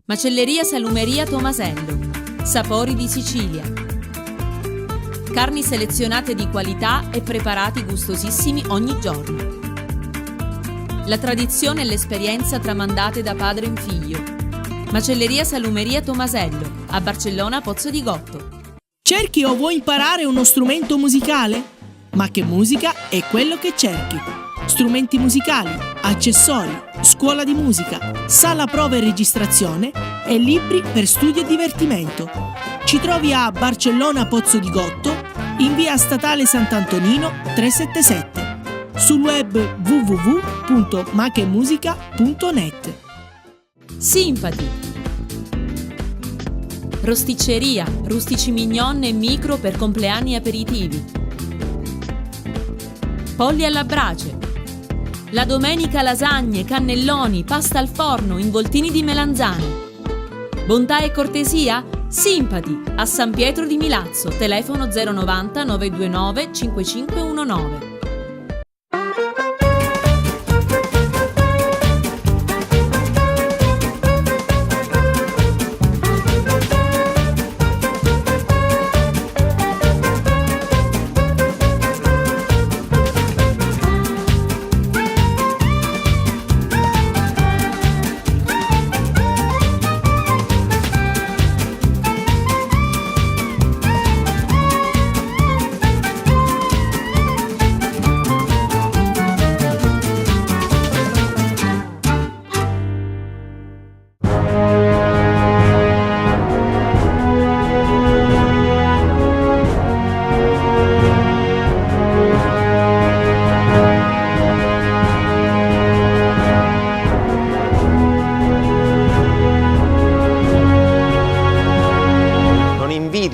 Macelleria Salumeria Tomasello. Sapori di Sicilia. Carni selezionate di qualità e preparati gustosissimi ogni giorno. La tradizione e l'esperienza tramandate da padre in figlio. Macelleria Salumeria Tomasello, a Barcellona Pozzo di Gotto. Cerchi o vuoi imparare uno strumento musicale? Ma che musica è quello che cerchi? Strumenti musicali, accessori, scuola di musica, sala prove e registrazione e libri per studio e divertimento. Ci trovi a Barcellona Pozzo di Gotto, in via Statale Sant'Antonino 377, sul web www.machemusica.net. Sympathy. Rosticceria, rustici mignon e micro per compleanni e aperitivi. Polli alla brace. La domenica lasagne, cannelloni, pasta al forno, involtini di melanzane. Bontà e cortesia? Sympathy, a San Pietro di Milazzo, telefono 090 929 5519.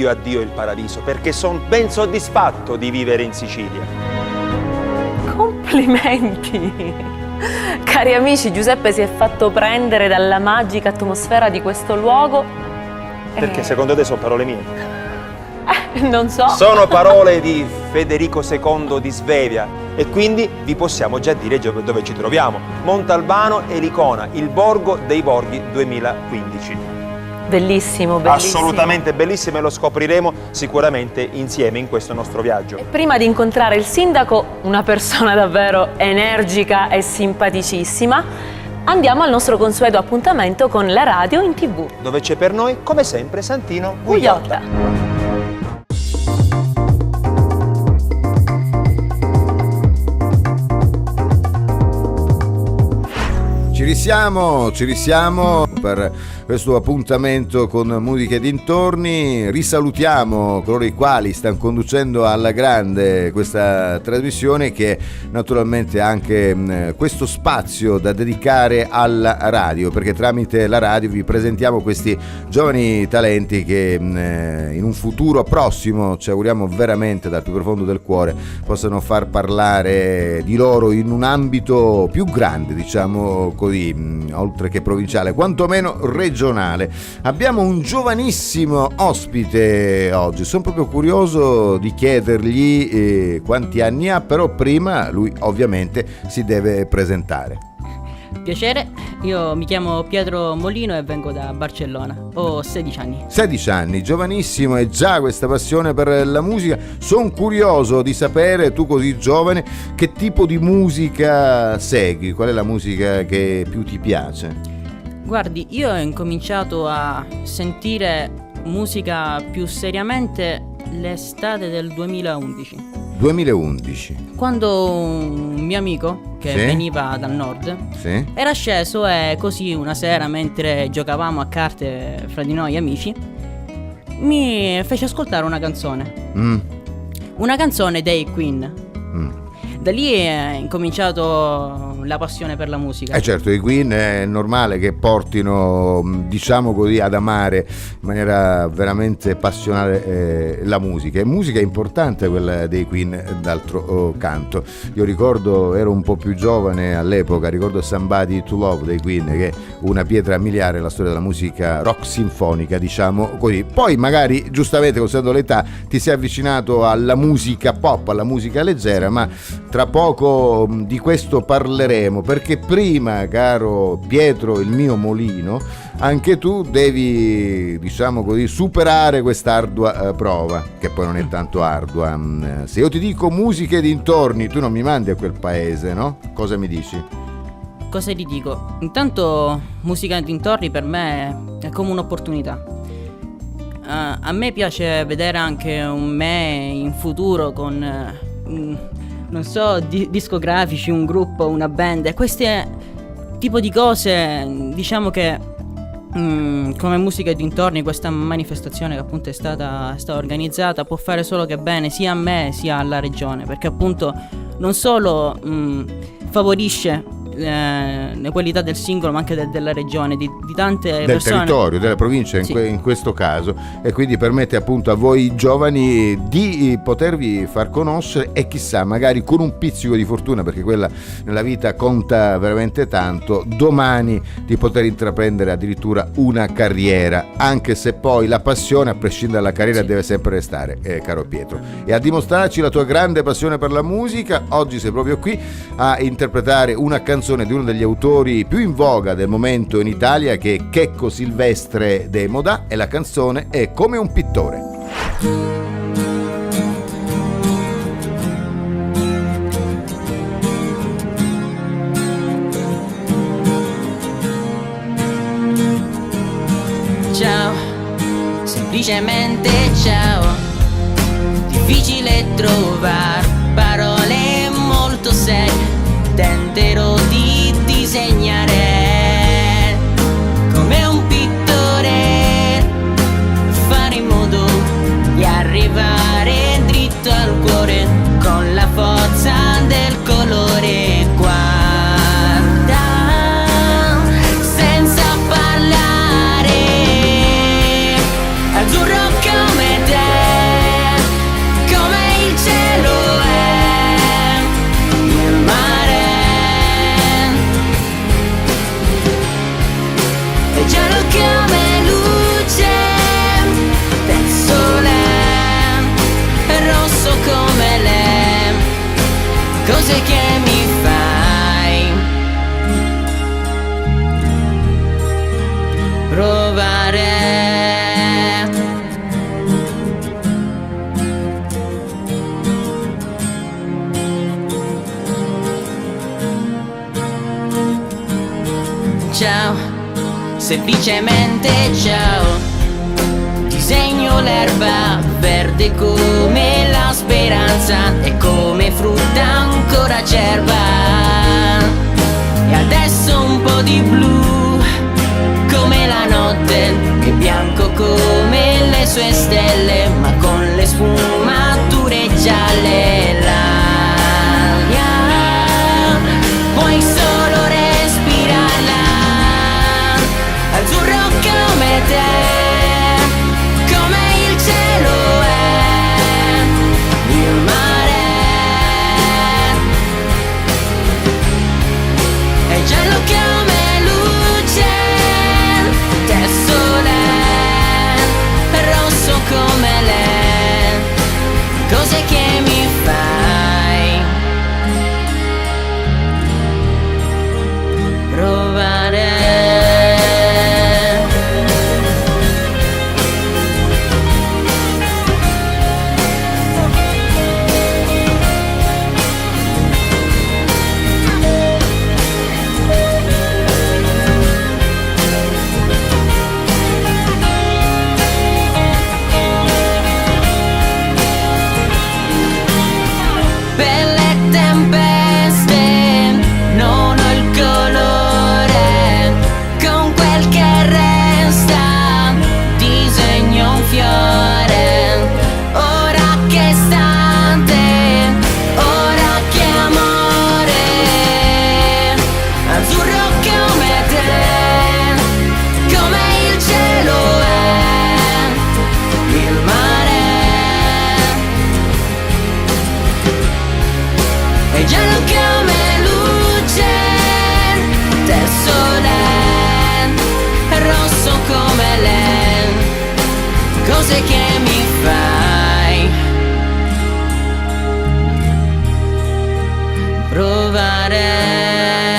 A Dio il paradiso, perché sono ben soddisfatto di vivere in Sicilia. Complimenti! Cari amici, Giuseppe si è fatto prendere dalla magica atmosfera di questo luogo. Perché secondo te sono parole mie? Non so. Sono parole di Federico II di Svevia e quindi vi possiamo già dire dove ci troviamo. Montalbano e Licona, il Borgo dei Borghi 2015. Bellissimo, bellissimo. Assolutamente bellissimo e lo scopriremo sicuramente insieme in questo nostro viaggio. E prima di incontrare il sindaco, una persona davvero energica e simpaticissima, andiamo al nostro consueto appuntamento con la radio in TV. Dove c'è per noi, come sempre, Santino Gugliotta. Ci risiamo per questo appuntamento con Musica e dintorni. Risalutiamo coloro i quali stanno conducendo alla grande questa trasmissione, che naturalmente ha anche questo spazio da dedicare alla radio, perché tramite la radio vi presentiamo questi giovani talenti che in un futuro prossimo ci auguriamo veramente dal più profondo del cuore possano far parlare di loro in un ambito più grande, diciamo così, oltre che provinciale, quantomeno regionale. Abbiamo un giovanissimo ospite oggi, sono proprio curioso di chiedergli quanti anni ha, però prima lui ovviamente si deve presentare. Piacere, io mi chiamo Pietro Molino e vengo da Barcellona, ho 16 anni. 16 anni, giovanissimo, e già questa passione per la musica. Sono curioso di sapere, tu così giovane, che tipo di musica segui, qual è la musica che più ti piace? Guardi, io ho incominciato a sentire musica più seriamente l'estate del 2011. 2011. Quando un mio amico che veniva dal nord era sceso e così una sera, mentre giocavamo a carte fra di noi amici, mi fece ascoltare una canzone. Una canzone dei Queen. Da lì è incominciato la passione per la musica. Certo, i Queen è normale che portino, diciamo così, ad amare in maniera veramente passionale la musica. E musica importante quella dei Queen, d'altro canto. Io ricordo, ero un po' più giovane all'epoca, ricordo Somebody to Love dei Queen, che è una pietra miliare nella storia della musica rock sinfonica, diciamo così. Poi magari, giustamente, considerando l'età, ti sei avvicinato alla musica pop, alla musica leggera, ma tra poco di questo parleremo torneremo, perché prima, caro Pietro, il mio molino, anche tu devi, diciamo così, superare quest'ardua prova, che poi non è tanto ardua. Se io ti dico musica e dintorni, tu non mi mandi a quel paese, no? Cosa mi dici? Cosa ti dico? Intanto musica e dintorni per me è come un'opportunità. A me piace vedere anche un me in futuro con, non so, discografici, un gruppo, una band, e queste tipo di cose, diciamo che come musica e dintorni, questa manifestazione che appunto è stata organizzata può fare solo che bene sia a me sia alla regione, perché appunto non solo favorisce le qualità del singolo, ma anche della regione, di tante del persone, territorio, della provincia, sì, in questo caso, e quindi permette appunto a voi giovani di potervi far conoscere e chissà, magari con un pizzico di fortuna, perché quella nella vita conta veramente tanto, domani di poter intraprendere addirittura una carriera, anche se poi la passione, a prescindere dalla carriera, sì, deve sempre restare, caro Pietro. E a dimostrarci la tua grande passione per la musica, oggi sei proprio qui a interpretare una canzone di uno degli autori più in voga del momento in Italia, che è Checco Silvestre de Modà, e la canzone è Come un pittore. Ciao, semplicemente ciao. Difficile trovare parole molto serie, tenterò di disegnare come un pittore, fare in modo di arrivare dritto al cuore con la forza del colore. Guarda senza parlare, azzurro come te, come il cielo è, il mare è giallo come luce del sole, è rosso come le cose che mi fai provare. Ciao, semplicemente ciao. Disegno l'erba verde come la speranza e come frutta ancora acerba. E adesso un po' di blu come la notte, e bianco come le sue stelle, ma con le sfumature gialle. L'aria puoi solo respirarla, azzurro come te, come il cielo è, il mare è giallo come luce del sole, è rosso come le cose che mi fai provare. Per le tempeste non ho il colore, con quel che resta disegno un fiore. Ora che istante, ora che amore, azzurro come te, come il cielo è, il mare è giallo come luce del sole, è rosso come le cose che mi fai provare.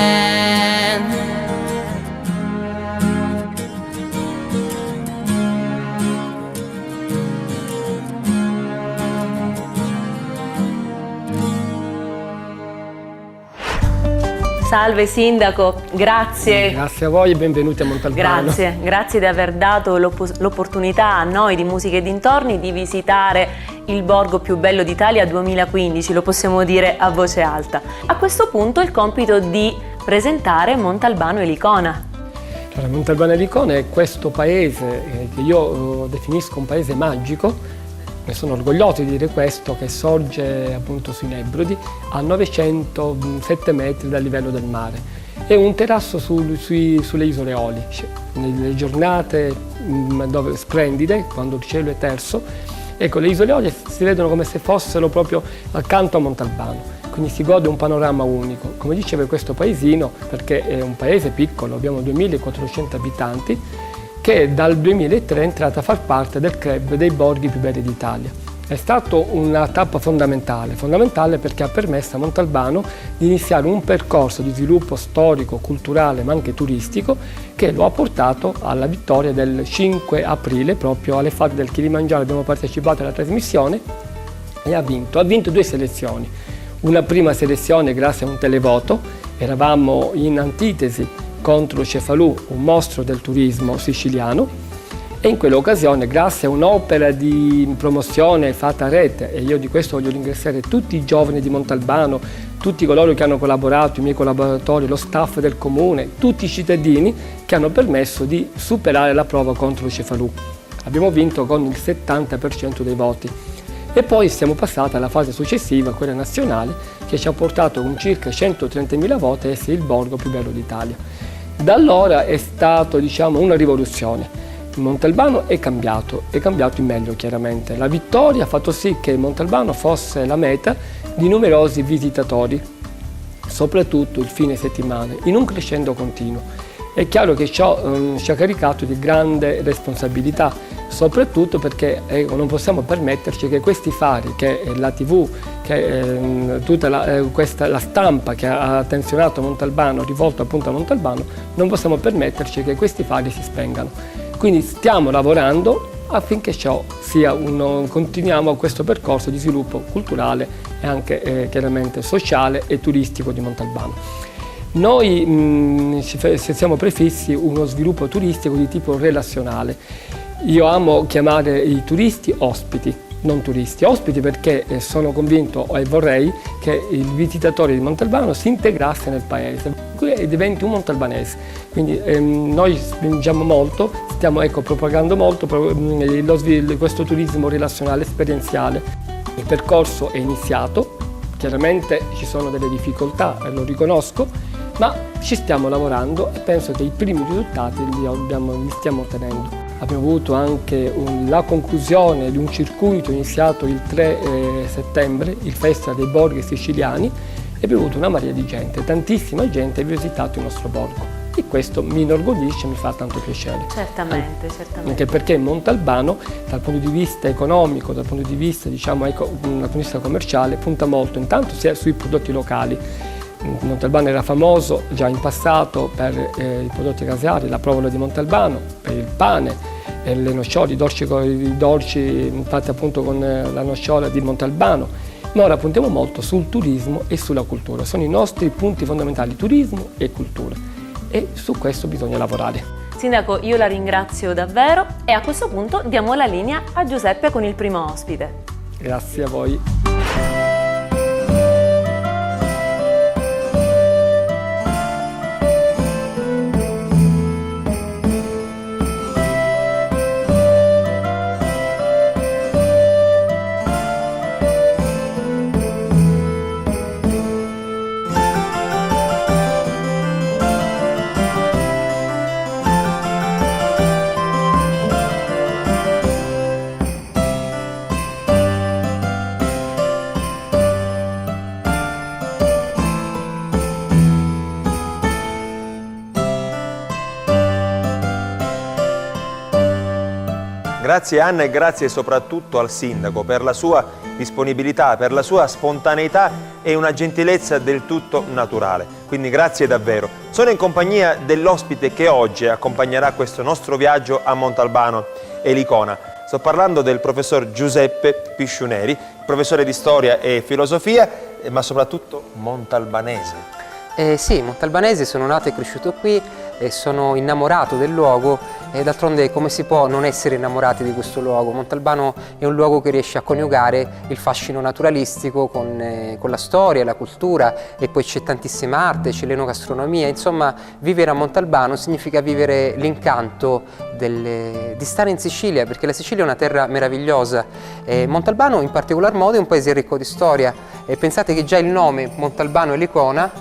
Salve Sindaco, grazie. Grazie a voi e benvenuti a Montalbano. Grazie di aver dato l'opportunità a noi di Musica e Dintorni di visitare il borgo più bello d'Italia 2015, lo possiamo dire a voce alta. A questo punto il compito di presentare Montalbano e Licona. Allora, Montalbano e Licona è questo paese che io definisco un paese magico, ne sono orgoglioso di dire questo, che sorge appunto sui Nebrodi a 907 metri dal livello del mare. È un terrasso sulle isole Eolie, nelle giornate splendide, quando il cielo è terso, ecco, le isole Eolie si vedono come se fossero proprio accanto a Montalbano, quindi si gode un panorama unico. Come dicevo, questo paesino, perché è un paese piccolo, abbiamo 2400 abitanti, che dal 2003 è entrata a far parte del club dei borghi più belli d'Italia. È stata una tappa fondamentale perché ha permesso a Montalbano di iniziare un percorso di sviluppo storico, culturale ma anche turistico che lo ha portato alla vittoria del 5 aprile, proprio alle fate del Kilimangiaro. Abbiamo partecipato alla trasmissione e ha vinto 2 selezioni. Una prima selezione grazie a un televoto, eravamo in antitesi contro Cefalù, un mostro del turismo siciliano, e in quell'occasione, grazie a un'opera di promozione fatta a rete, e io di questo voglio ringraziare tutti i giovani di Montalbano, tutti coloro che hanno collaborato, i miei collaboratori, lo staff del comune, tutti i cittadini che hanno permesso di superare la prova contro Cefalù. Abbiamo vinto con il 70% dei voti. E poi siamo passati alla fase successiva, quella nazionale, che ci ha portato con circa 130.000 voti a essere il borgo più bello d'Italia. Da allora è stato, una rivoluzione. Montalbano è cambiato in meglio chiaramente. La vittoria ha fatto sì che Montalbano fosse la meta di numerosi visitatori, soprattutto il fine settimana, in un crescendo continuo. È chiaro che ciò ci ha caricato di grande responsabilità, soprattutto perché non possiamo permetterci che questi fari, che la TV, che tutta la stampa che ha attenzionato Montalbano, rivolto appunto a Montalbano, non possiamo permetterci che questi fari si spengano. Quindi stiamo lavorando affinché ciò sia continuiamo questo percorso di sviluppo culturale e anche chiaramente sociale e turistico di Montalbano. Noi siamo prefissi uno sviluppo turistico di tipo relazionale. Io amo chiamare i turisti ospiti, non turisti. Ospiti perché sono convinto e vorrei che il visitatore di Montalbano si integrasse nel paese e diventi un montalbanese. Quindi noi spingiamo molto, stiamo propagando molto questo turismo relazionale esperienziale. Il percorso è iniziato, chiaramente ci sono delle difficoltà, lo riconosco, ma ci stiamo lavorando e penso che i primi risultati li stiamo ottenendo. Abbiamo avuto anche la conclusione di un circuito iniziato il 3 settembre, il Festival dei Borghi Siciliani, e abbiamo avuto una marea di gente, tantissima gente ha visitato il nostro borgo. E questo mi inorgoglisce e mi fa tanto piacere. Certamente. Anche perché Montalbano, dal punto di vista economico, dal punto di vista, dal punto di vista commerciale, punta molto intanto sia sui prodotti locali. Montalbano era famoso già in passato per i prodotti caseari, la provola di Montalbano, per il pane, le nocciole, i dolci fatti appunto con la nocciola di Montalbano, ma ora puntiamo molto sul turismo e sulla cultura. Sono i nostri punti fondamentali, turismo e cultura, e su questo bisogna lavorare. Sindaco, io la ringrazio davvero e a questo punto diamo la linea a Giuseppe con il primo ospite. Grazie a voi. Grazie Anna e grazie soprattutto al Sindaco per la sua disponibilità, per la sua spontaneità e una gentilezza del tutto naturale. Quindi grazie davvero. Sono in compagnia dell'ospite che oggi accompagnerà questo nostro viaggio a Montalbano e Licona. Sto parlando del professor Giuseppe Pisciuneri, professore di storia e filosofia, ma soprattutto montalbanese. Sì, Montalbanese, sono nato e cresciuto qui e sono innamorato del luogo e d'altronde come si può non essere innamorati di questo luogo? Montalbano è un luogo che riesce a coniugare il fascino naturalistico con la storia, la cultura e poi c'è tantissima arte, c'è l'enogastronomia, insomma vivere a Montalbano significa vivere l'incanto di stare in Sicilia, perché la Sicilia è una terra meravigliosa. Montalbano in particolar modo è un paese ricco di storia e pensate che già il nome Montalbano e l'icona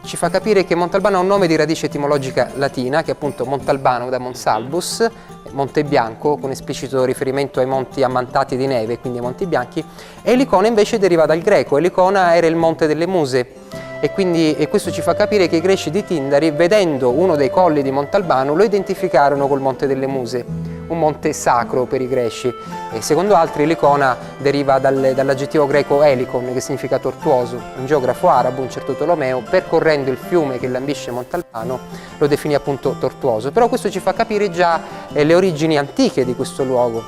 ci fa capire che Montalbano ha un nome di radice etimologica latina, che è appunto Montalbano da Monsalbus, Monte Bianco, con esplicito riferimento ai monti ammantati di neve, quindi ai Monti Bianchi, e l'icona invece deriva dal greco, e l'icona era il Monte delle Muse. E questo ci fa capire che i greci di Tindari, vedendo uno dei colli di Montalbano, lo identificarono col Monte delle Muse, un monte sacro per i greci. E secondo altri l'icona deriva dall'aggettivo greco elikon, che significa tortuoso. Un geografo arabo, un certo Tolomeo, percorrendo il fiume che lambisce Montalbano, lo definì appunto tortuoso. Però questo ci fa capire già le origini antiche di questo luogo.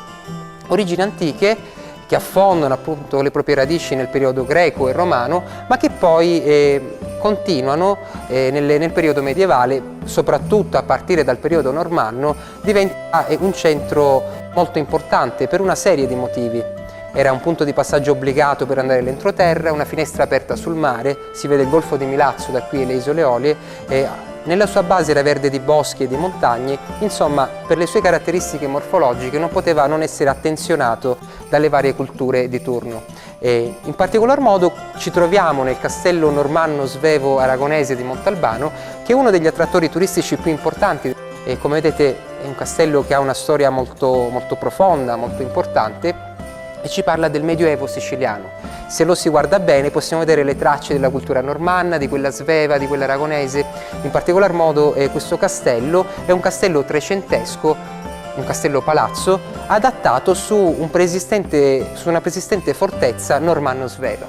Origini antiche che affondano appunto le proprie radici nel periodo greco e romano, ma che poi continuano nel periodo medievale, soprattutto a partire dal periodo normanno, diventa un centro molto importante per una serie di motivi. Era un punto di passaggio obbligato per andare all'entroterra, una finestra aperta sul mare, si vede il Golfo di Milazzo da qui e le Isole Eolie, nella sua base era verde di boschi e di montagne, insomma per le sue caratteristiche morfologiche non poteva non essere attenzionato dalle varie culture di turno. In particolar modo ci troviamo nel castello normanno svevo aragonese di Montalbano, che è uno degli attrattori turistici più importanti. Come vedete è un castello che ha una storia molto profonda, molto importante, e ci parla del Medioevo siciliano. Se lo si guarda bene possiamo vedere le tracce della cultura normanna, di quella sveva, di quella aragonese. In particolar modo questo castello è un castello trecentesco, un castello palazzo, adattato su una preesistente fortezza normanno-sveva.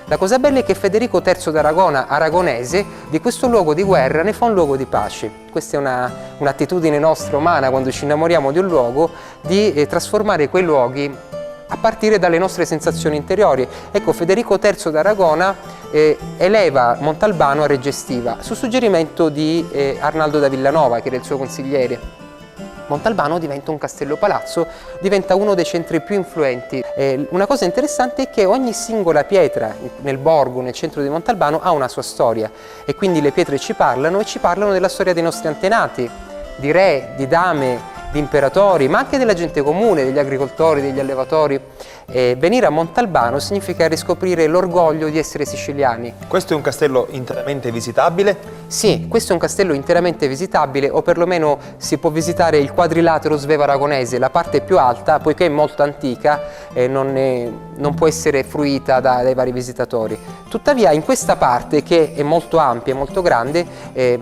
La cosa bella è che Federico III d'Aragona, aragonese, di questo luogo di guerra ne fa un luogo di pace. Questa è un'attitudine nostra umana quando ci innamoriamo di un luogo, di trasformare quei luoghi a partire dalle nostre sensazioni interiori. Ecco, Federico III d'Aragona eleva Montalbano a regge stiva su suggerimento di Arnaldo da Villanova, che era il suo consigliere. Montalbano diventa un castello-palazzo, diventa uno dei centri più influenti. Una cosa interessante è che ogni singola pietra nel borgo, nel centro di Montalbano, ha una sua storia e quindi le pietre ci parlano della storia dei nostri antenati, di re, di dame, di imperatori, ma anche della gente comune, degli agricoltori, degli allevatori. Venire a Montalbano significa riscoprire l'orgoglio di essere siciliani. Questo è un castello interamente visitabile? Sì, questo è un castello interamente visitabile, o perlomeno si può visitare il quadrilatero svevo aragonese, la parte più alta, poiché è molto antica, non può essere fruita dai vari visitatori. Tuttavia in questa parte, che è molto ampia e molto grande,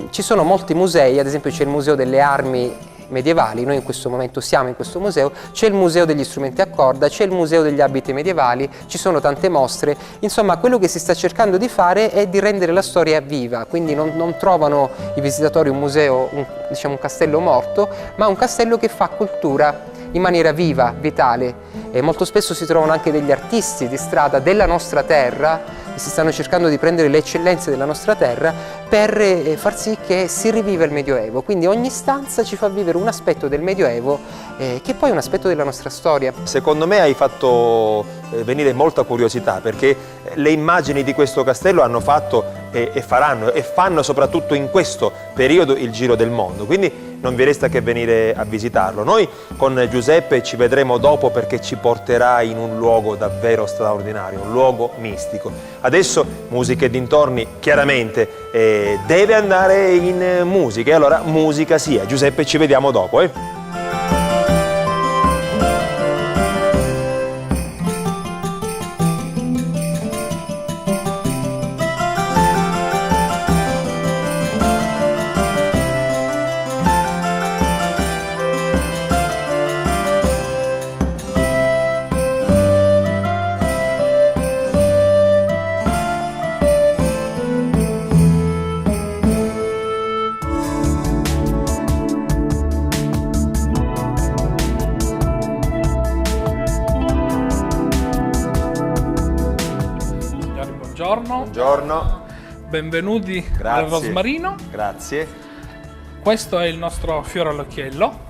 ci sono molti musei, ad esempio c'è il Museo delle Armi medievali, noi in questo momento siamo in questo museo, c'è il Museo degli strumenti a corda, c'è il Museo degli abiti medievali, ci sono tante mostre. Insomma, quello che si sta cercando di fare è di rendere la storia viva, quindi non trovano i visitatori un museo, un castello morto, ma un castello che fa cultura in maniera viva, vitale. Molto spesso si trovano anche degli artisti di strada della nostra terra, si stanno cercando di prendere le eccellenze della nostra terra per far sì che si riviva il Medioevo. Quindi ogni stanza ci fa vivere un aspetto del Medioevo che poi è un aspetto della nostra storia. Secondo me hai fatto venire molta curiosità, perché le immagini di questo castello hanno fatto e fanno soprattutto in questo periodo il giro del mondo, quindi non vi resta che venire a visitarlo. Noi con Giuseppe ci vedremo dopo, perché ci porterà in un luogo davvero straordinario, un luogo mistico. Adesso Musica e dintorni chiaramente deve andare in musica, e allora musica sia. Giuseppe, ci vediamo dopo. Buongiorno. benvenuti Grazie. al Rosmarino. Grazie. Questo è il nostro fiore all'occhiello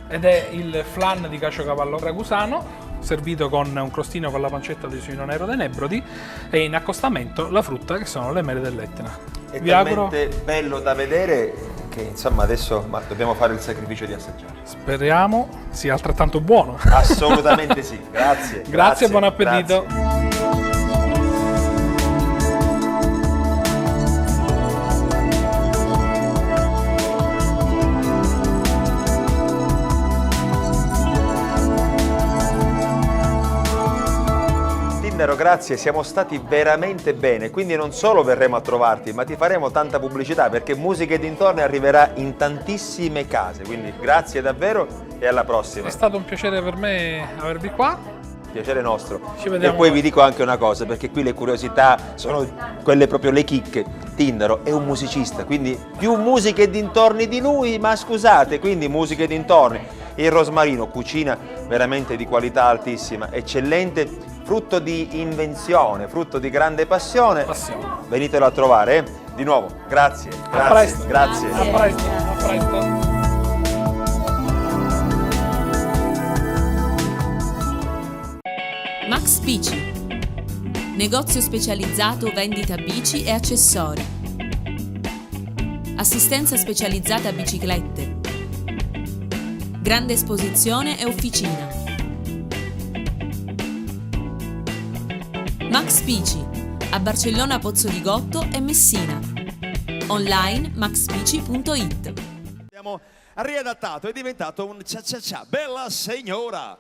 ed è il flan di caciocavallo ragusano, servito con un crostino con la pancetta di suino nero dei Nebrodi e in accostamento la frutta che sono le mele dell'Etna. È Vi auguro, talmente bello da vedere che insomma adesso dobbiamo fare il sacrificio di assaggiare. speriamo sia altrettanto buono. Assolutamente sì, grazie. Grazie e buon appetito. Grazie. Grazie, siamo stati veramente bene, quindi non solo verremo a trovarti, ma ti faremo tanta pubblicità perché Musica e Dintorni arriverà in tantissime case, quindi grazie davvero e alla prossima. È stato un piacere per me avervi qua. Piacere nostro. Ci vediamo. E poi vi dico anche una cosa, perché qui le curiosità sono quelle proprio le chicche. Tindaro è un musicista, quindi più Musica e Dintorni di lui, ma scusate, quindi Musica e Dintorni. Il Rosmarino, cucina veramente di qualità altissima, eccellente, frutto di invenzione, frutto di grande passione. Venitelo a trovare, eh? Di nuovo, grazie. A presto. Grazie. A presto. A presto. Max Bici, negozio specializzato vendita bici e accessori, assistenza specializzata a biciclette, grande esposizione e officina. Max Bici, a Barcellona Pozzo di Gotto e Messina. Online maxbici.it. Abbiamo riadattato, è diventato un cia-cia-cia, bella signora!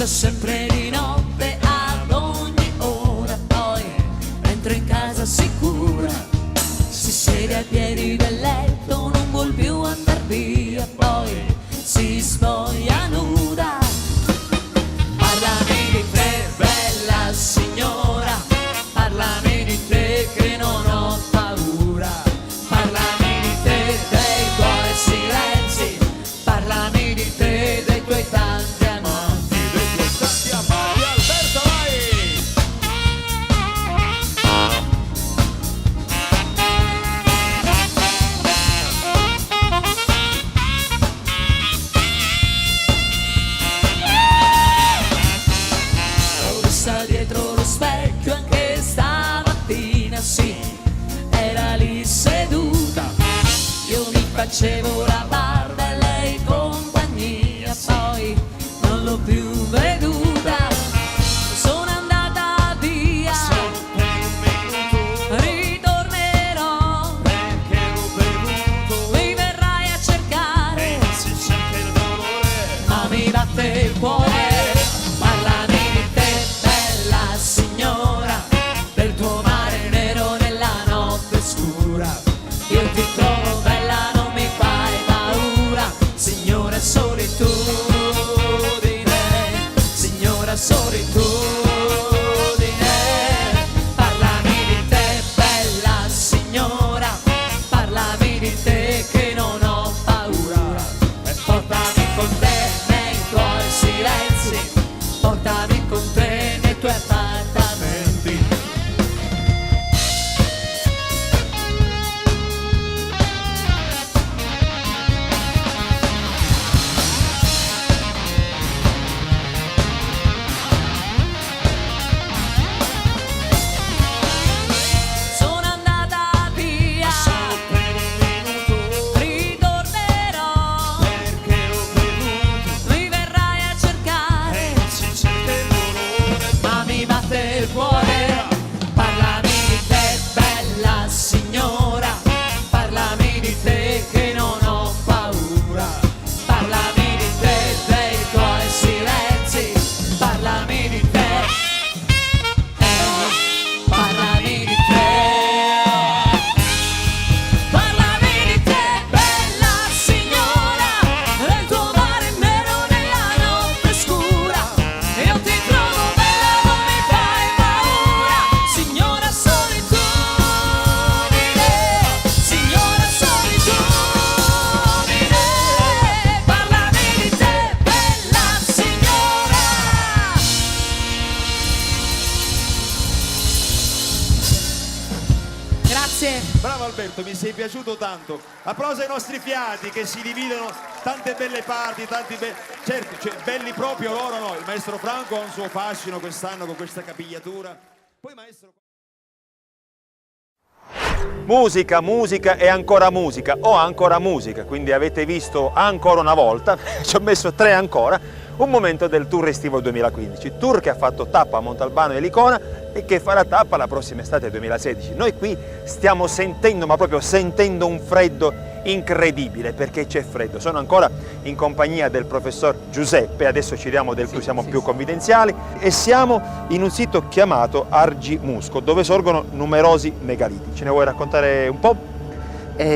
Sempre di notte ad ogni ora, poi entra in casa sicura, si siede ai piedi del letto, non vuol più andar via, poi si spoglia nuda. Parlami di te, bella signora, parlami di te che non ho paura, parlami di te, dei tuoi silenzi, parlami di te, dei tuoi tanti dietro lo specchio anche stamattina, sì, era lì seduta, io mi facevo la barba e lei compagnia, poi non l'ho più veduta, sono andata via, ritornerò, mi verrai a cercare, ma mi batte il cuore. Io ti trovo bella, non mi fai male. Grazie. Bravo Alberto, mi sei piaciuto tanto. Applauso ai nostri fiati che si dividono tante belle parti, certo, cioè, belli proprio loro, no. Il maestro Franco ha un suo fascino quest'anno con questa capigliatura. Poi maestro... Musica, musica e ancora musica, o ancora musica, quindi avete visto ancora una volta, ci ho messo 3 ancora, un momento del tour estivo 2015, tour che ha fatto tappa a Montalbano e Licona e che farà tappa la prossima estate 2016. Noi qui stiamo sentendo, ma proprio sentendo un freddo incredibile, perché c'è freddo. Sono ancora in compagnia del professor Giuseppe, adesso ci diamo del tu, siamo più confidenziali, e siamo in un sito chiamato Argi Musco, dove sorgono numerosi megaliti. Ce ne vuoi raccontare un po'?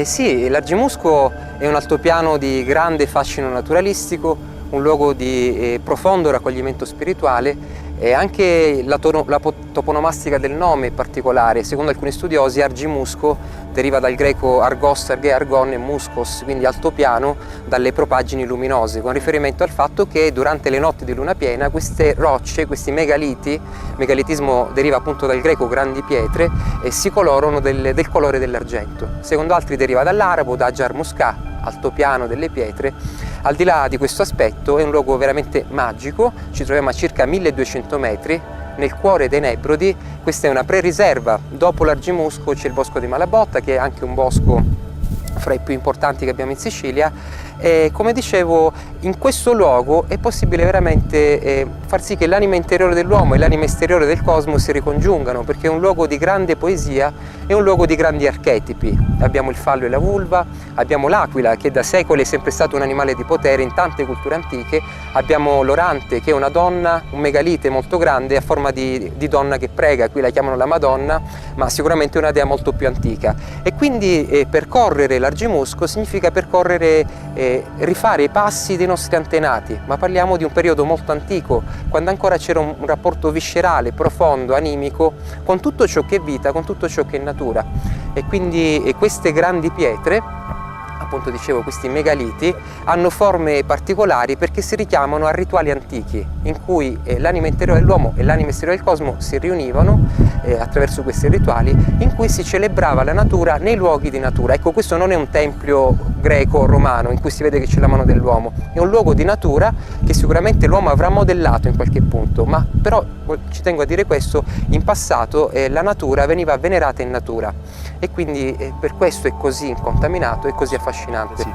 Sì, l'Argi Musco è un altopiano di grande fascino naturalistico, un luogo di profondo raccoglimento spirituale, e anche la toponomastica del nome è particolare. Secondo alcuni studiosi Argi Musco deriva dal greco argos, arge, argon e muscos, quindi altopiano, dalle propaggini luminose, con riferimento al fatto che durante le notti di luna piena queste rocce, questi megaliti, megalitismo deriva appunto dal greco grandi pietre, si colorano del colore dell'argento. Secondo altri deriva dall'arabo, da Ajar Musca, altopiano delle pietre. Al di là di questo aspetto è un luogo veramente magico, ci troviamo a circa 1200 metri nel cuore dei Nebrodi. Questa è una pre-riserva. Dopo l'Argi Musco c'è il bosco di Malabotta, che è anche un bosco fra i più importanti che abbiamo in Sicilia, e come dicevo in questo luogo è possibile veramente far sì che l'anima interiore dell'uomo e l'anima esteriore del cosmo si ricongiungano, perché è un luogo di grande poesia, è un luogo di grandi archetipi. Abbiamo il fallo e la vulva, abbiamo l'aquila, che da secoli è sempre stato un animale di potere in tante culture antiche, abbiamo l'orante, che è una donna, un megalite molto grande a forma di donna che prega, qui la chiamano la Madonna, ma sicuramente è una dea molto più antica. E quindi percorrere l'Argi Musco significa percorrere, rifare i passi dei nostri antenati, ma parliamo di un periodo molto antico, quando ancora c'era un rapporto viscerale, profondo, animico, con tutto ciò che è vita, con tutto ciò che è natura. E quindi queste grandi pietre, appunto dicevo, questi megaliti, hanno forme particolari perché si richiamano a rituali antichi in cui l'anima interiore dell'uomo e l'anima esteriore del cosmo si riunivano attraverso questi rituali, in cui si celebrava la natura nei luoghi di natura. Ecco, questo non è un tempio greco-romano in cui si vede che c'è la mano dell'uomo, è un luogo di natura che sicuramente l'uomo avrà modellato in qualche punto, ma però ci tengo a dire questo, in passato la natura veniva venerata in natura, e quindi per questo è così incontaminato e così affascinante. Sì.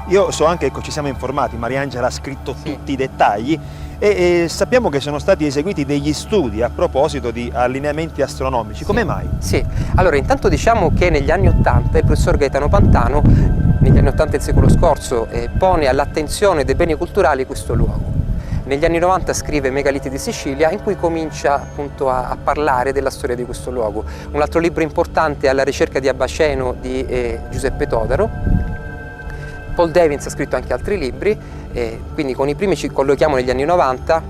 Io so anche, ecco, ci siamo informati, Mariangela ha scritto tutti i dettagli e sappiamo che sono stati eseguiti degli studi a proposito di allineamenti astronomici. Come mai? Sì, allora intanto diciamo che negli anni '80 il professor Gaetano Pantano, negli anni '80 del secolo scorso, pone all'attenzione dei beni culturali questo luogo. Negli anni '90 scrive Megaliti di Sicilia, in cui comincia appunto a parlare della storia di questo luogo. Un altro libro importante è Alla ricerca di Abaceno di Giuseppe Todaro. Paul Devins ha scritto anche altri libri, quindi con i primi ci collochiamo negli anni '90,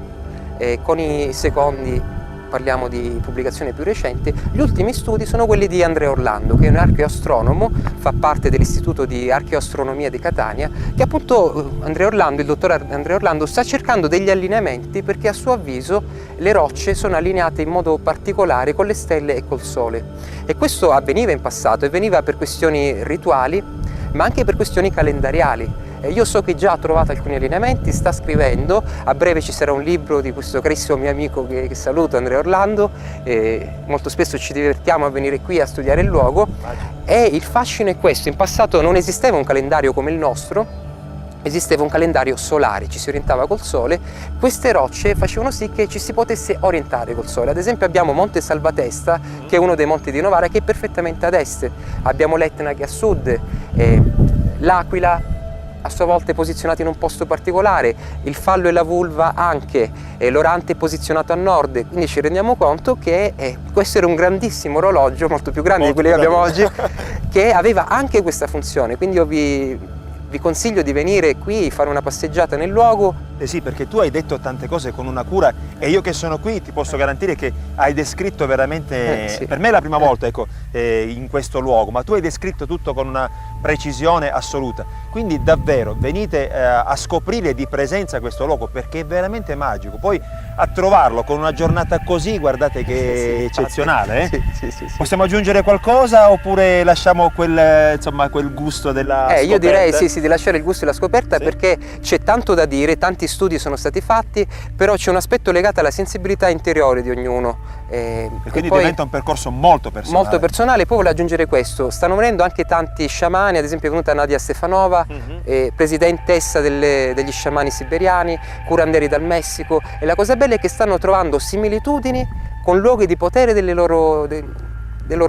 con i secondi parliamo di pubblicazioni più recenti. Gli ultimi studi sono quelli di Andrea Orlando, che è un archeoastronomo, fa parte dell'Istituto di Archeoastronomia di Catania, che appunto il dottor Andrea Orlando sta cercando degli allineamenti, perché a suo avviso le rocce sono allineate in modo particolare con le stelle e col Sole. E questo avveniva in passato, e veniva per questioni rituali, ma anche per questioni calendariali. Io so che già ha trovato alcuni allineamenti, sta scrivendo, a breve ci sarà un libro di questo carissimo mio amico che saluto, Andrea Orlando, molto spesso ci divertiamo a venire qui a studiare il luogo, e il fascino è questo: in passato non esisteva un calendario come il nostro, esisteva un calendario solare, ci si orientava col Sole. Queste rocce facevano sì che ci si potesse orientare col Sole. Ad esempio abbiamo Monte Salvatesta, che è uno dei monti di Novara, che è perfettamente ad est, abbiamo l'Etna che è a sud, l'Aquila a sua volta è posizionato in un posto particolare, il fallo e la vulva anche, l'orante è posizionato a nord, quindi ci rendiamo conto che questo era un grandissimo orologio, molto più grande di quelli che abbiamo oggi, che aveva anche questa funzione. Quindi io vi consiglio di venire qui, fare una passeggiata nel luogo, sì, perché tu hai detto tante cose con una cura e io che sono qui ti posso garantire che hai descritto veramente, sì. per me è la prima volta ecco, in questo luogo, ma tu hai descritto tutto con una precisione assoluta. Quindi davvero venite a scoprire di presenza questo luogo perché è veramente magico. Poi a trovarlo con una giornata così, guardate che è eccezionale. Sì. Possiamo aggiungere qualcosa oppure lasciamo quel gusto della scoperta? Io direi sì, di lasciare il gusto della scoperta perché c'è tanto da dire, tanti studi sono stati fatti, però c'è un aspetto legato alla sensibilità interiore di ognuno. E quindi poi diventa un percorso molto personale. Molto personale. Poi voglio aggiungere questo, stanno venendo anche tanti sciamani, ad esempio è venuta Nadia Stefanova, presidentessa degli sciamani siberiani, curanderi dal Messico, e la cosa bella è che stanno trovando similitudini con luoghi di potere dei loro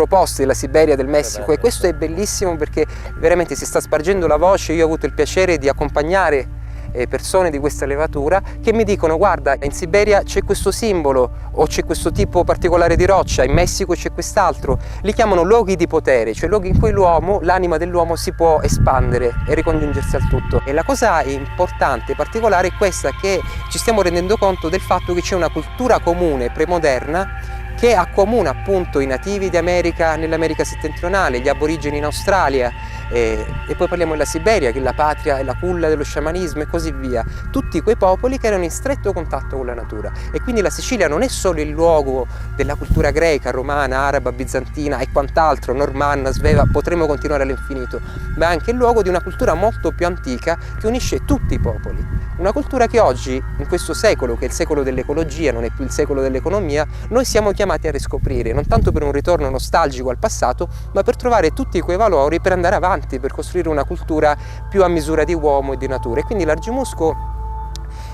posti, della Siberia, del Messico, e questo è bellissimo perché veramente si sta spargendo la voce. Io ho avuto il piacere di accompagnare persone di questa levatura che mi dicono: guarda, in Siberia c'è questo simbolo o c'è questo tipo particolare di roccia, in Messico c'è quest'altro. Li chiamano luoghi di potere, cioè luoghi in cui l'anima dell'uomo si può espandere e ricongiungersi al tutto. E la cosa importante, particolare, è questa, che ci stiamo rendendo conto del fatto che c'è una cultura comune premoderna che accomuna appunto i nativi d'America nell'America settentrionale, gli aborigeni in Australia, e poi parliamo della Siberia, che è la patria e la culla dello sciamanismo e così via. Tutti quei popoli che erano in stretto contatto con la natura. E quindi la Sicilia non è solo il luogo della cultura greca, romana, araba, bizantina e quant'altro, normanna, sveva, potremmo continuare all'infinito, ma è anche il luogo di una cultura molto più antica che unisce tutti i popoli. Una cultura che oggi, in questo secolo, che è il secolo dell'ecologia, non è più il secolo dell'economia, noi siamo chiamati a riscoprire, non tanto per un ritorno nostalgico al passato, ma per trovare tutti quei valori per andare avanti, per costruire una cultura più a misura di uomo e di natura. E quindi l'Argimusco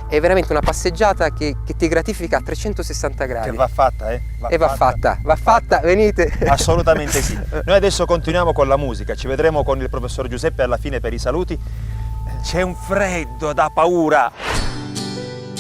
è veramente una passeggiata che ti gratifica a 360 gradi. Che va fatta, Va fatta, venite. Assolutamente sì. Noi adesso continuiamo con la musica, ci vedremo con il professor Giuseppe alla fine per i saluti. C'è un freddo da paura.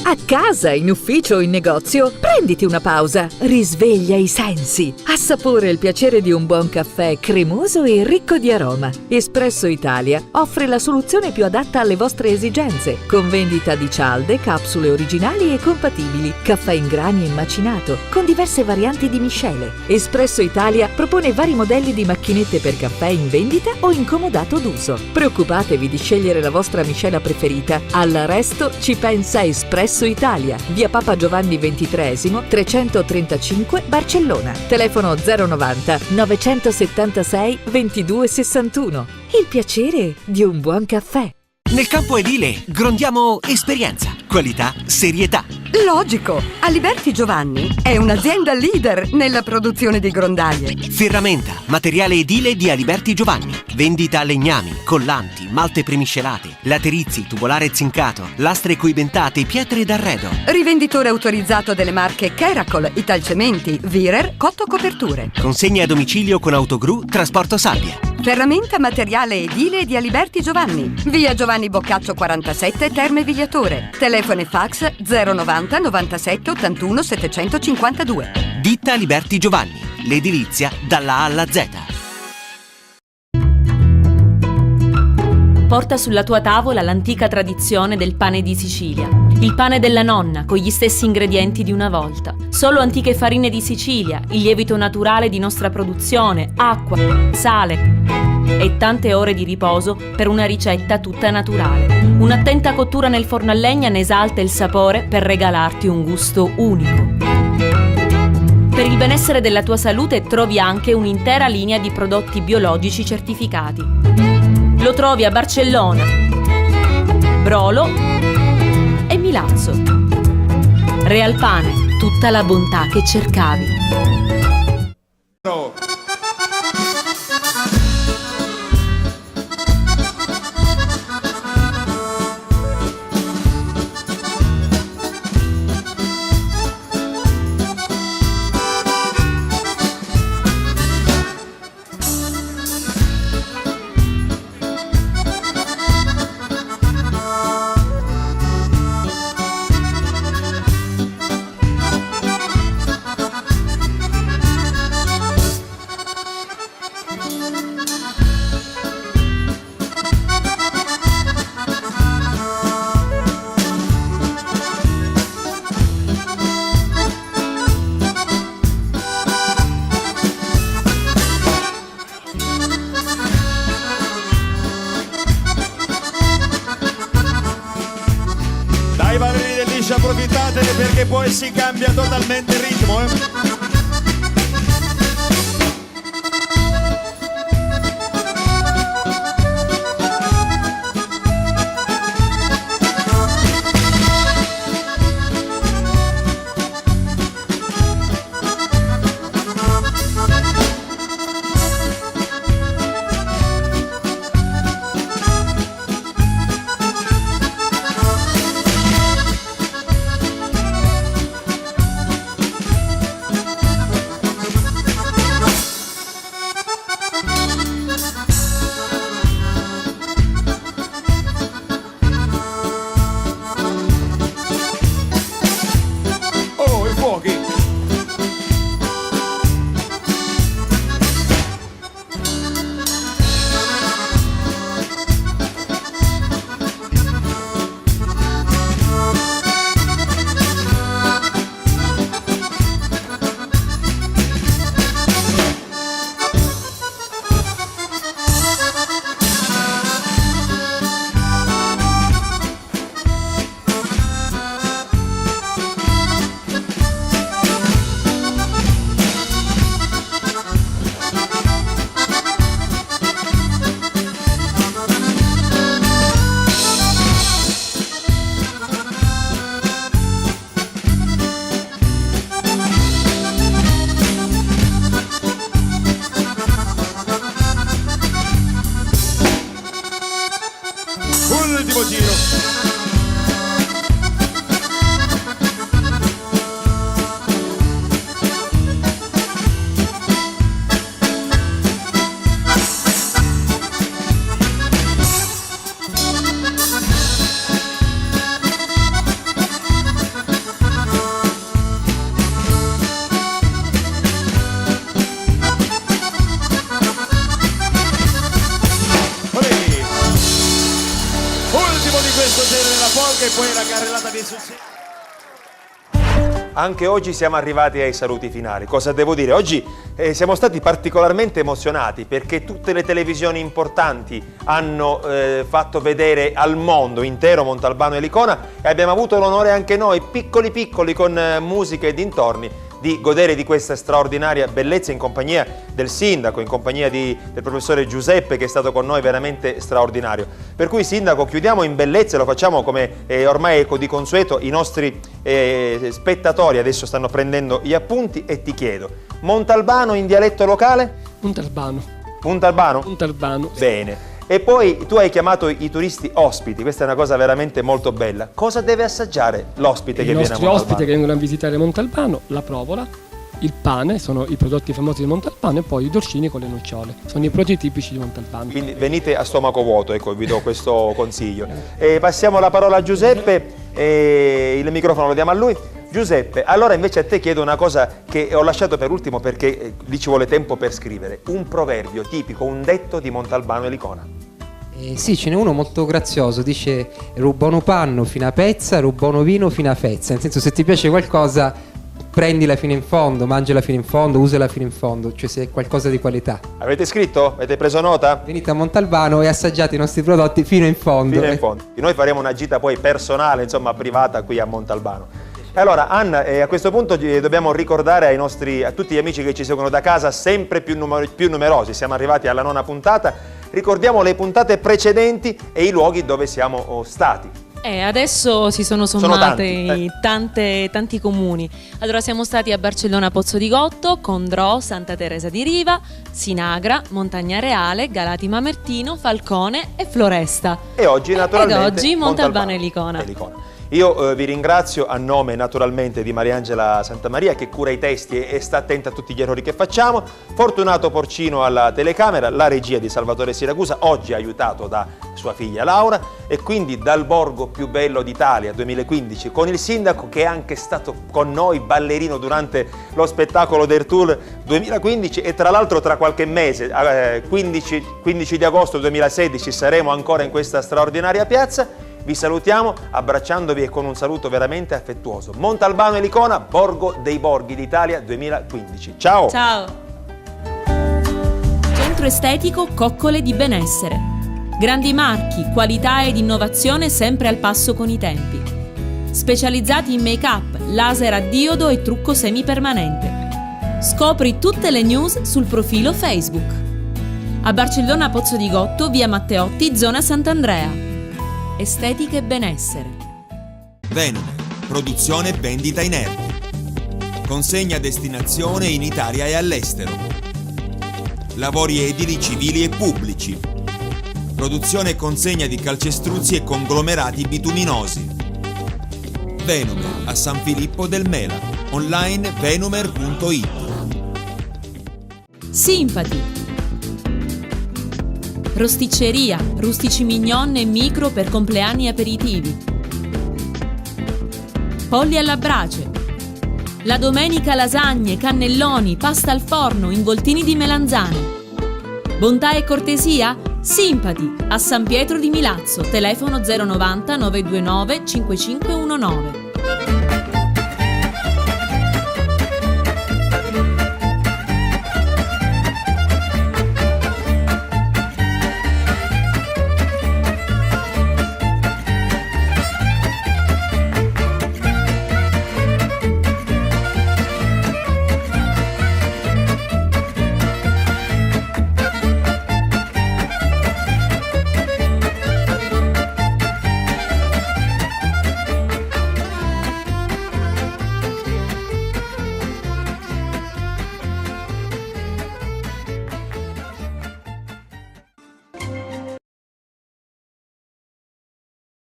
A casa, in ufficio o in negozio, prenditi una pausa, risveglia i sensi, assapora il piacere di un buon caffè cremoso e ricco di aroma. Espresso Italia offre la soluzione più adatta alle vostre esigenze, con vendita di cialde, capsule originali e compatibili, caffè in grani e macinato, con diverse varianti di miscele. Espresso Italia propone vari modelli di macchinette per caffè in vendita o in comodato d'uso. Preoccupatevi di scegliere la vostra miscela preferita. Al resto ci pensa Espresso Italia, via Papa Giovanni XXIII, 335 Barcellona. Telefono 090 976 2261. Il piacere di un buon caffè. Nel campo edile grondiamo esperienza, qualità, serietà. Logico! Aliberti Giovanni è un'azienda leader nella produzione di grondaie. Ferramenta, materiale edile di Aliberti Giovanni. Vendita a legnami, collanti, malte premiscelate, laterizi, tubolare zincato, lastre coibentate, pietre d'arredo. Rivenditore autorizzato delle marche Keracol, Italcementi, Virer, Cotto Coperture. Consegna a domicilio con autogru, trasporto sabbia. Ferramenta materiale edile di Aliberti Giovanni. Via Giovanni Boccaccio 47, Terme Vigliatore. Telefono e fax 090 97 81 752. Ditta Aliberti Giovanni. L'edilizia dalla A alla Z. Porta sulla tua tavola l'antica tradizione del pane di Sicilia. Il pane della nonna, con gli stessi ingredienti di una volta. Solo antiche farine di Sicilia, il lievito naturale di nostra produzione, acqua, sale e tante ore di riposo per una ricetta tutta naturale. Un'attenta cottura nel forno a legna ne esalta il sapore per regalarti un gusto unico. Per il benessere della tua salute trovi anche un'intera linea di prodotti biologici certificati. Lo trovi a Barcellona, Brolo e Milazzo. Real Pane, tutta la bontà che cercavi. forte perché poi si cambia totalmente il ritmo, Ultimo giro. E poi la carrellata di successo. Anche oggi siamo arrivati ai saluti finali. Cosa devo dire? Oggi siamo stati particolarmente emozionati perché tutte le televisioni importanti hanno fatto vedere al mondo intero Montalbano e Licona e abbiamo avuto l'onore anche noi, piccoli piccoli, con musica e dintorni, di godere di questa straordinaria bellezza in compagnia del sindaco, in compagnia del professore Giuseppe, che è stato con noi veramente straordinario. Per cui, sindaco, chiudiamo in bellezza, lo facciamo come ormai di consueto. I nostri spettatori adesso stanno prendendo gli appunti e ti chiedo: Montalbano in dialetto locale? Montalbano. Montalbano? Montalbano. Bene. E poi tu hai chiamato i turisti ospiti, questa è una cosa veramente molto bella. Cosa deve assaggiare l'ospite che viene a Montalbano? I nostri ospiti che vengono a visitare Montalbano, la provola, il pane, sono i prodotti famosi di Montalbano, e poi i dolcini con le nocciole. Sono i prodotti tipici di Montalbano. Quindi venite a stomaco vuoto, ecco, vi do questo consiglio. Passiamo la parola a Giuseppe, il microfono lo diamo a lui. Giuseppe, allora invece a te chiedo una cosa che ho lasciato per ultimo perché lì ci vuole tempo per scrivere. Un proverbio tipico, un detto di Montalbano e Licona. Sì, ce n'è uno molto grazioso, dice: rubano panno fino a pezza, rubano vino fino a fezza. Nel senso, se ti piace qualcosa, prendila fino in fondo, mangiala fino in fondo, usala fino in fondo, cioè se è qualcosa di qualità. Avete scritto? Avete preso nota? Venite a Montalbano e assaggiate i nostri prodotti fino in fondo. Fino in fondo. Noi faremo una gita poi personale, insomma privata, qui a Montalbano. Allora Anna, a questo punto dobbiamo ricordare a tutti gli amici che ci seguono da casa, sempre più numerosi, siamo arrivati alla 9ª puntata, ricordiamo le puntate precedenti e i luoghi dove siamo stati. Adesso si sono sommati tanti comuni. Allora siamo stati a Barcellona Pozzo di Gotto, Condrò, Santa Teresa di Riva, Sinagra, Montagna Reale, Galati Mamertino, Falcone e Floresta. E oggi naturalmente Montalbano e Licona. Io vi ringrazio a nome naturalmente di Mariangela Santamaria, che cura i testi e sta attenta a tutti gli errori che facciamo, Fortunato Porcino alla telecamera, la regia di Salvatore Siracusa, oggi aiutato da sua figlia Laura, e quindi dal borgo più bello d'Italia 2015 con il sindaco che è anche stato con noi ballerino durante lo spettacolo del Tour 2015 e tra l'altro tra qualche mese, 15 di agosto 2016, saremo ancora in questa straordinaria piazza. Vi salutiamo abbracciandovi e con un saluto veramente affettuoso. Montalbano e Licona, Borgo dei Borghi d'Italia 2015. Ciao! Ciao! Centro estetico Coccole di Benessere. Grandi marchi, qualità ed innovazione sempre al passo con i tempi. specializzati in make-up, laser a diodo e trucco semipermanente. Scopri tutte le news sul profilo Facebook. A Barcellona Pozzo di Gotto, via Matteotti, zona Sant'Andrea. Estetica e benessere. Venume, produzione e vendita inerti. Consegna a destinazione in Italia e all'estero. Lavori edili, civili e pubblici. Produzione e consegna di calcestruzzi e conglomerati bituminosi. Venume, a San Filippo del Mela. Online venumer.it. Sympathy. Rosticceria, rustici mignon e micro per compleanni e aperitivi. Polli alla brace. La domenica lasagne, cannelloni, pasta al forno, involtini di melanzane. Bontà e cortesia? Sympathy, a San Pietro di Milazzo, telefono 090 929 5519.